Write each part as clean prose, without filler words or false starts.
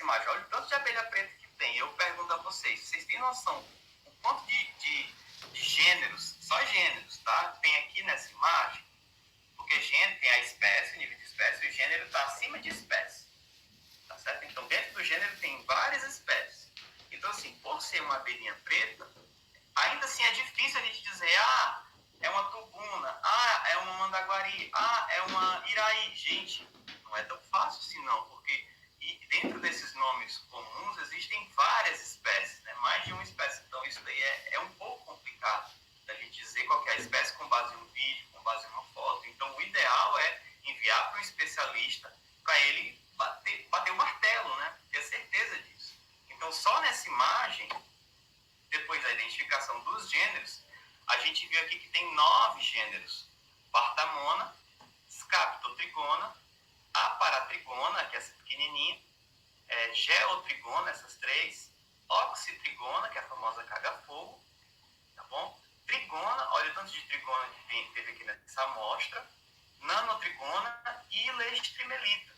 imagem, olha o tanto de abelha preta que tem. Eu pergunto a vocês têm noção o quanto de gêneros, só gêneros, tá? Tem aqui nessa imagem? Porque gênero tem a espécie, o nível de espécie, e o gênero está acima de espécie. Tá certo? Então, dentro do gênero tem várias espécies. Então, assim, por ser uma abelhinha preta, ainda assim é difícil a gente dizer, é uma tubuna, é uma mandaguari, é uma iraí. Gente, não é tão fácil assim não, porque dentro desses nomes comuns existem várias espécies, né? Mais de uma espécie. Então, isso daí é um pouco complicado da gente dizer qual é a espécie com base em um vídeo, com base em uma foto. Então, o ideal é enviar para um especialista para ele bater o martelo, né? Ter certeza disso. Então, só nessa imagem, depois da identificação dos gêneros, a gente viu aqui que tem 9 gêneros. Partamona, Scaptotrigona, Aparatrigona, que é essa pequenininha, Geotrigona, essas 3, Oxitrigona, que é a famosa caga-fogo, tá bom? Trigona, olha o tanto de trigona que teve aqui nessa amostra, Nanotrigona e Leishtrimelita,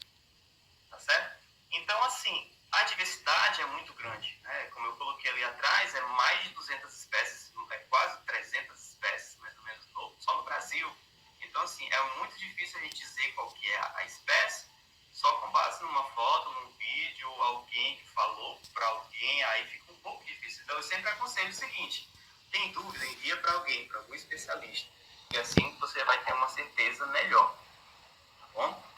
tá certo? Então, assim, a diversidade é muito grande, né? Como eu coloquei ali atrás, é mais de 200 espécies, quase 300 espécies, mais ou menos, só no Brasil. Então, assim, é muito difícil a gente dizer qual que é a espécie, só com base numa foto, num vídeo, alguém que falou para alguém, aí fica um pouco difícil. Então, eu sempre aconselho o seguinte, tem dúvida, envia para alguém, para algum especialista, e assim você vai ter uma certeza melhor, tá bom?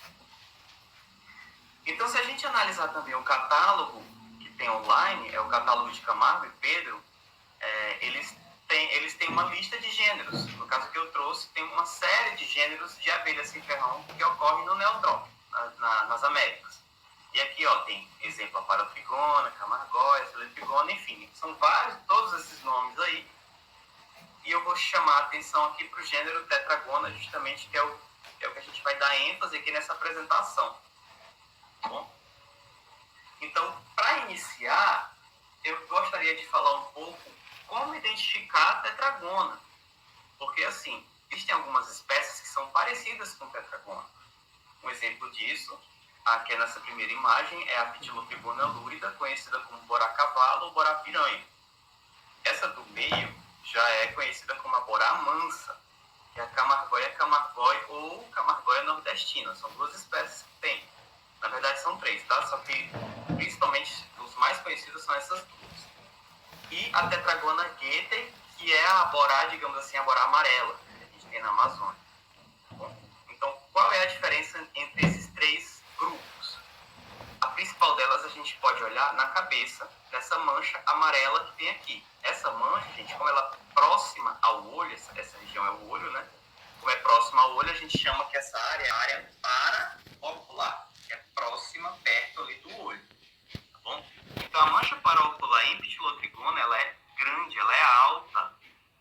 Então, se a gente analisar também o catálogo que tem online, é o catálogo de Camargo e Pedro, eles têm uma lista de gêneros. No caso que eu trouxe, tem uma série de gêneros de abelha sem ferrão que ocorrem no Neotrópico, nas Américas. E aqui tem exemplo, a Paratrigona, Camargóia, Celetrigona, enfim, são vários, todos esses nomes aí. E eu vou chamar a atenção aqui para o gênero Tetragona, justamente, que é o que a gente vai dar ênfase aqui nessa apresentação. Bom, então, para iniciar, eu gostaria de falar um pouco como identificar a tetragona. Porque, assim, existem algumas espécies que são parecidas com tetragona. Um exemplo disso, aqui nessa primeira imagem, é a Ptilotrigona lúrida, conhecida como borá-cavalo ou borá-piranha. Essa do meio já é conhecida como a borá mansa, que é a camargóia ou camargóia nordestina. São 2 espécies que tem. Na verdade, são 3, tá? Só que, principalmente, os mais conhecidos são essas 2. E a tetragona gueter, que é a borá, digamos assim, a borá amarela, que a gente tem na Amazônia. Bom, então, qual é a diferença entre esses 3 grupos? A principal delas a gente pode olhar na cabeça dessa mancha amarela que tem aqui. Essa mancha, gente, como ela é próxima ao olho, essa região é o olho, né? Como é próxima ao olho, a gente chama que essa área é a área paraocular, que é próxima, perto ali do olho, tá bom? Então, a mancha paraocular em Ptilotrigona, ela é grande, ela é alta,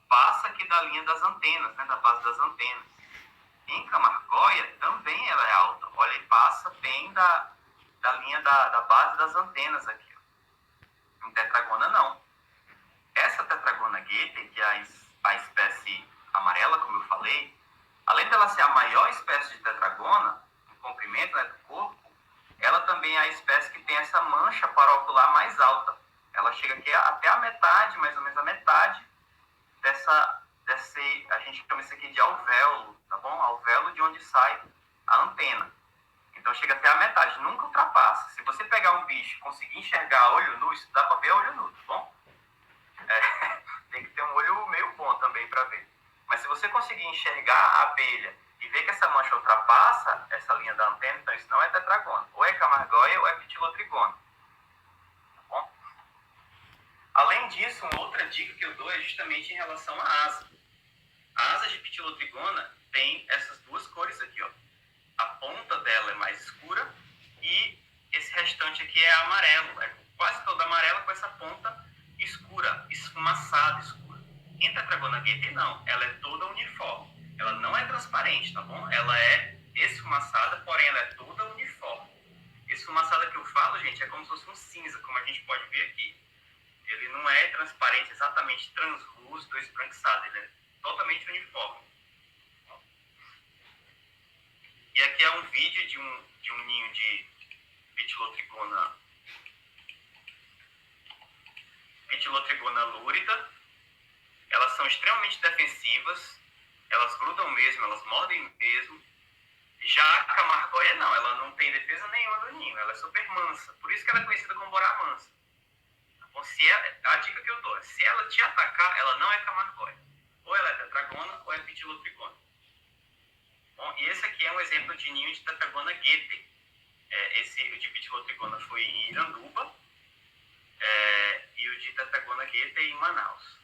passa aqui da linha das antenas, né, da base das antenas. Em Camargóia, também ela é alta, olha, e passa bem da linha da base das antenas aqui. Em Tetragona, não. Essa Tetragona gueter, que é a espécie amarela, como eu falei, além dela ser a maior espécie de tetragona, no comprimento, né, do corpo, ela também é a espécie que tem essa mancha paraocular mais alta. Ela chega aqui até a metade, mais ou menos a metade, a gente chama isso aqui de alvéolo, tá bom? Alvéolo de onde sai a antena. Então chega até a metade, nunca ultrapassa. Se você pegar um bicho e conseguir enxergar a olho nu, isso dá para ver a olho nu, tá bom? Tem que ter um olho meio bom também para ver. Mas se você conseguir enxergar a abelha e ver que essa mancha ultrapassa essa linha da antena, então isso não é tetragona. Ou é camargóia ou é ptilotrigona. Tá bom? Além disso, uma outra dica que eu dou é justamente em relação à asa. A asa de Ptilotrigona tem essas 2 cores aqui, ó. A ponta dela é mais escura e esse restante aqui é amarelo. É quase toda amarela com essa ponta escura, esfumaçada escura. Em Tetragona gueter, não. Ela é toda uniforme. Ela não é transparente, tá bom? Ela é esfumaçada, porém ela é toda uniforme. Esfumaçada que eu falo, gente, é como se fosse um cinza, como a gente pode ver aqui. Ele não é transparente, exatamente translúcido ou esbranquiçado. Ele é totalmente uniforme. E aqui é um vídeo de um ninho de Ptilotrigona Pitilotrigona lúrida, elas são extremamente defensivas, elas grudam mesmo, elas mordem mesmo. Já a camargoia não, ela não tem defesa nenhuma do ninho, ela é super mansa, por isso que ela é conhecida como borá mansa. Bom, a dica que eu dou é, se ela te atacar, ela não é camargoia. Ou ela é tetragona ou é pitilotrigona. Bom, e esse aqui é um exemplo de ninho de tetragona guete. Esse de pitilotrigona foi em Iranduba, e o de tetragona guete em Manaus.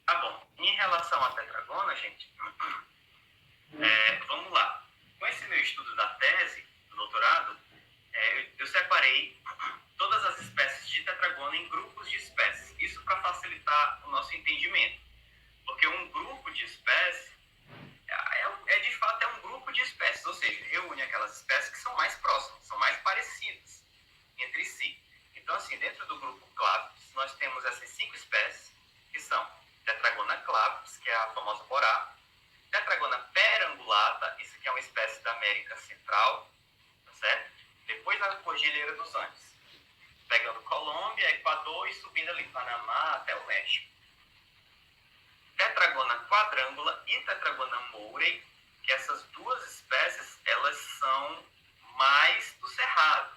Tá bom, em relação à tetragona, gente, vamos lá. Com esse meu estudo da tese, do doutorado, eu separei todas as espécies de tetragona em grupos de espécies. Isso para facilitar o nosso entendimento. Porque um grupo de espécies de fato um grupo de espécies, ou seja, reúne aquelas espécies que são mais próximas, são mais parecidas entre si. Então, assim, dentro do grupo Clavips, nós temos essas 5 espécies, que são Tetragona clavips, que é a famosa borá, Tetragona perangulata, isso aqui é uma espécie da América Central, tá certo? Depois da Cordilheira dos Andes, pegando Colômbia, Equador e subindo ali Panamá até o México. Tetragona quadrângula e Tetragona mourei, que essas duas espécies, elas são mais do cerrado.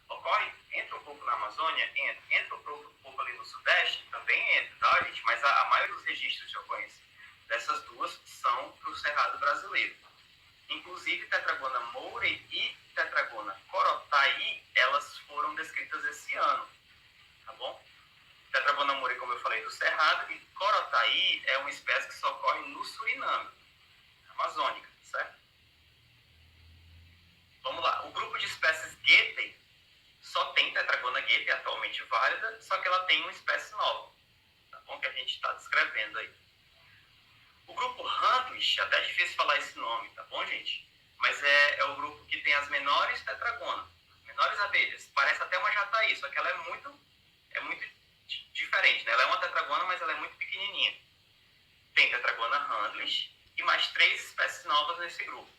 Ocorre, entra um pouco na Amazônia, entra um pouco ali no Sudeste, também entra, tá, gente? Mas a maioria dos registros de ocorrência dessas duas são para o cerrado brasileiro. Inclusive, Tetragona mourei e Tetragona corotai, elas foram descritas esse ano, tá bom? Tetragona mourei, como eu falei, do cerrado, e corotai é uma espécie que só ocorre no Suriname, amazônica, certo? Vamos lá, o grupo de espécies Guete só tem Tetragona guete atualmente válida, só que ela tem uma espécie nova, tá bom? Que a gente está descrevendo aí. O grupo Handlish, até é difícil falar esse nome, tá bom, gente? Mas é o grupo que tem as menores tetragonas, menores abelhas. Parece até uma jataí, só que ela é muito diferente, né? Ela é uma tetragona, mas ela é muito pequenininha. Tem Tetragona Handlish e mais 3 espécies novas nesse grupo.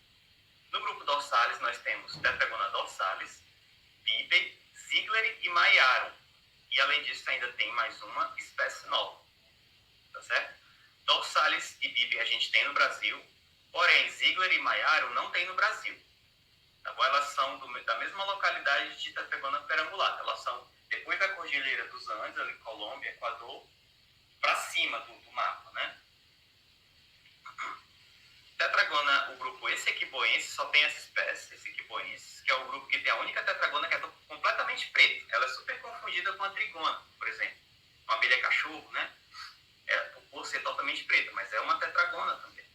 No grupo Dorsalis, nós temos Tetragona dorsalis, Bibei, Ziegleri e Maiarum. E além disso, ainda tem mais uma espécie nova. Tá certo? Dorsalis e Bibei a gente tem no Brasil, porém Ziegleri e Maiarum não tem no Brasil. Tá bom? Elas são da mesma localidade de Tetragona perangulata. Elas são depois da Cordilheira dos Andes, ali Colômbia, Equador, para cima do mapa, né? Tetragona, o grupo Esequiboense só tem essa espécie, Esequiboense, que é o grupo que tem a única tetragona que é completamente preta. Ela é super confundida com a trigona, por exemplo. Uma abelha cachorro, né? Por ser totalmente preta, mas é uma tetragona também.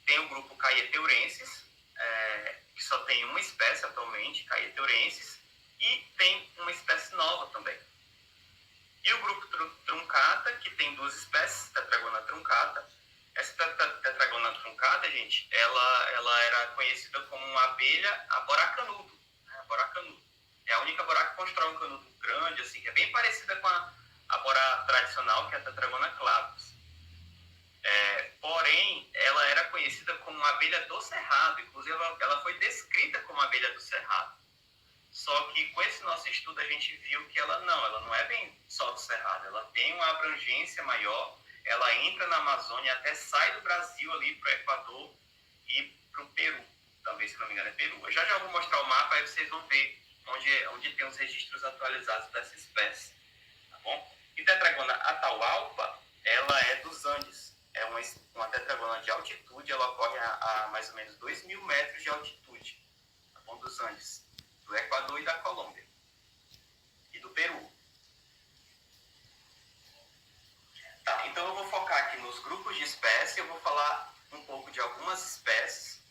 Tem o grupo Caeteurensis, que só tem uma espécie atualmente, Caeteurensis, e tem uma espécie nova também. E o grupo Truncata, que tem 2 espécies, Tetragona truncata. Essa Tetragona truncata, gente, ela era conhecida como uma abelha aboracanudo. Né? Aboracanudo. É a única borá que constrói um canudo grande, assim, que é bem parecida com a borá tradicional, que é a Tetragona clavips. Porém, ela era conhecida como uma abelha do cerrado. Inclusive, ela foi descrita como abelha do cerrado. Só que com esse nosso estudo, a gente viu que ela não é bem só do cerrado. Ela tem uma abrangência maior. Ela entra na Amazônia, até sai do Brasil ali para o Equador e para o Peru. Também, se não me engano, é Peru. Eu já vou mostrar o mapa, aí vocês vão ver onde tem os registros atualizados dessa espécie. Tá bom? E Tetragona Atahualpa, ela é dos Andes. É uma tetragona de altitude, ela ocorre a mais ou menos 2.000 metros de altitude. Tá bom? Dos Andes. Do Equador e da Colômbia. E do Peru. Tá, então eu vou focar aqui nos grupos de espécies, eu vou falar um pouco de algumas espécies,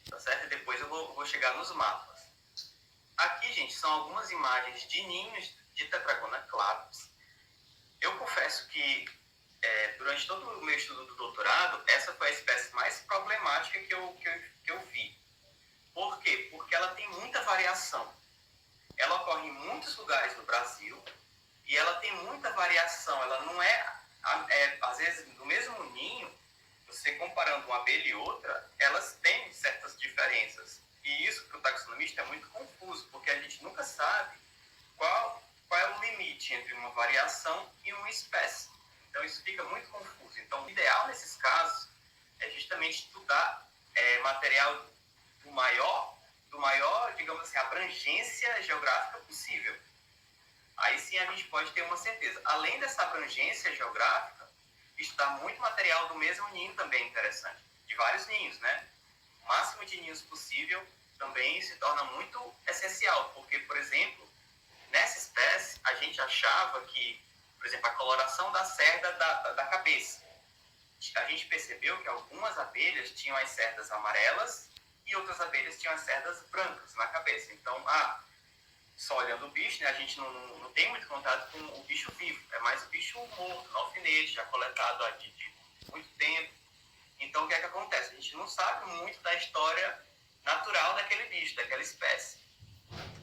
tá certo? E depois eu vou chegar nos mapas. Aqui, gente, são algumas imagens de ninhos de Tetragona clavips. Eu confesso que durante todo o meu estudo do doutorado, essa foi a espécie mais problemática que eu vi. Por quê? Porque ela tem muita variação. Ela ocorre em muitos lugares do Brasil e ela tem muita variação. Ela não às vezes, no mesmo ninho, você comparando uma abelha e outra, elas têm certas diferenças. E isso para o taxonomista é muito confuso, porque a gente nunca sabe qual é o limite entre uma variação e uma espécie. Então isso fica muito confuso. Então o ideal nesses casos é justamente estudar material do maior, digamos assim, abrangência geográfica possível. Aí sim a gente pode ter uma certeza. Além dessa abrangência geográfica, estudar muito material do mesmo ninho também é interessante. De vários ninhos, né? O máximo de ninhos possível também se torna muito essencial, porque, por exemplo, nessa espécie, a gente achava que, por exemplo, a coloração da cerda da cabeça. A gente percebeu que algumas abelhas tinham as cerdas amarelas e outras abelhas tinham as cerdas brancas na cabeça. Então, só olhando o bicho, né, a gente não tem muito contato com o bicho vivo. É mais o bicho morto, no alfinete, já coletado há de muito tempo. Então, o que é que acontece? A gente não sabe muito da história natural daquele bicho, daquela espécie.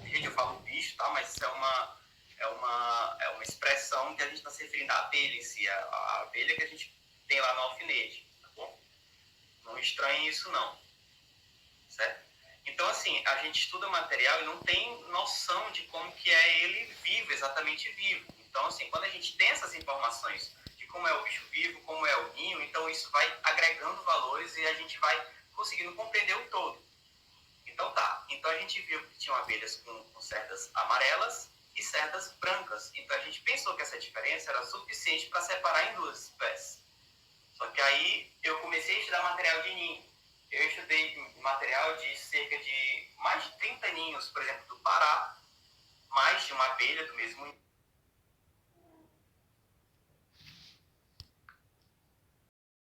Gente, eu falo bicho, tá? Mas isso é uma expressão que a gente está se referindo à abelha em si, a abelha que a gente tem lá no alfinete, tá bom? Não estranhe isso, não, certo? Então, assim, a gente estuda material e não tem noção de como que é ele vivo, exatamente vivo. Então, assim, quando a gente tem essas informações de como é o bicho vivo, como é o ninho, então isso vai agregando valores e a gente vai conseguindo compreender o todo. Então tá, então a gente viu que tinham abelhas com cerdas amarelas e cerdas brancas. Então a gente pensou que essa diferença era suficiente para separar em duas espécies. Só que aí eu comecei a estudar material de ninho. Eu estudei material de cerca de mais de 30 ninhos, por exemplo, do Pará, mais de uma abelha do mesmo